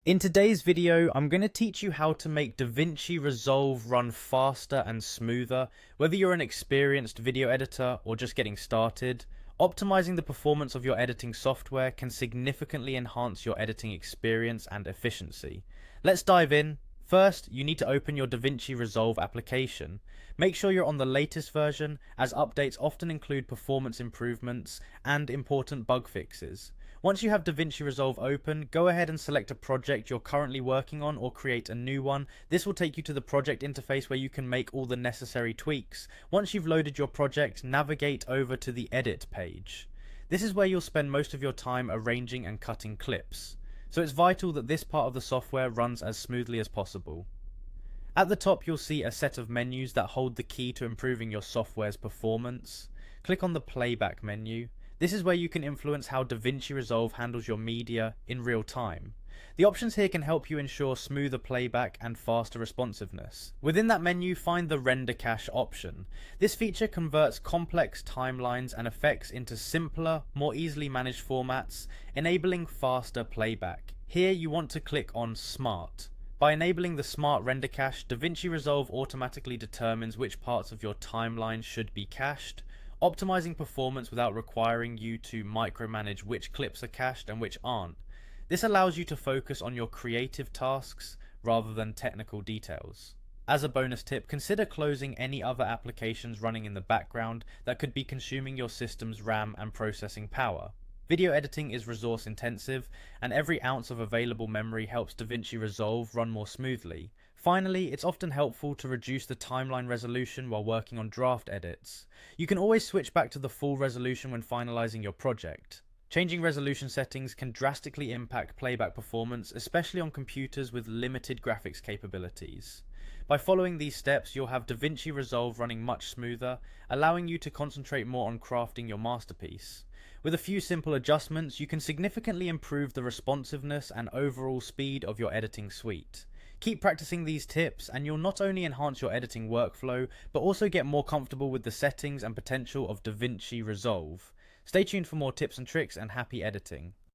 In today's video, I'm going to teach you how to make Davinci Resolve run faster and smoother. Whether you're an experienced video editor or just getting started, optimizing the performance of your editing software can significantly enhance your editing experience and efficiency. Let's dive in. First, you need to open your Davinci Resolve application. Make sure you're on the latest version, as updates often include performance improvements and important bug fixes. Once you have Davinci Resolve open, go ahead and select a project you're currently working on or create a new one. This will take you to the project interface where you can make all the necessary tweaks. Once you've loaded your project, navigate over to the Edit page. This is where you'll spend most of your time arranging and cutting clips. So it's vital that this part of the software runs as smoothly as possible. At the top, you'll see a set of menus that hold the key to improving your software's performance. Click on the playback menu. This is where you can influence how Davinci Resolve handles your media in real time. The options here can help you ensure smoother playback and faster responsiveness. Within that menu, find the render cache option. This feature converts complex timelines and effects into simpler, more easily managed formats, enabling faster playback. Here you want to click on Smart. By enabling the Smart Render Cache, Davinci Resolve automatically determines which parts of your timeline should be cached, optimizing performance without requiring you to micromanage which clips are cached and which aren't. This allows you to focus on your creative tasks rather than technical details. As a bonus tip, consider closing any other applications running in the background that could be consuming your system's RAM and processing power. Video editing is resource intensive, and every ounce of available memory helps Davinci Resolve run more smoothly. Finally, it's often helpful to reduce the timeline resolution while working on draft edits. You can always switch back to the full resolution when finalizing your project. Changing resolution settings can drastically impact playback performance, especially on computers with limited graphics capabilities. By following these steps, you'll have Davinci Resolve running much smoother, allowing you to concentrate more on crafting your masterpiece. With a few simple adjustments, you can significantly improve the responsiveness and overall speed of your editing suite. Keep practicing these tips and you'll not only enhance your editing workflow, but also get more comfortable with the settings and potential of Davinci Resolve. Stay tuned for more tips and tricks, and happy editing.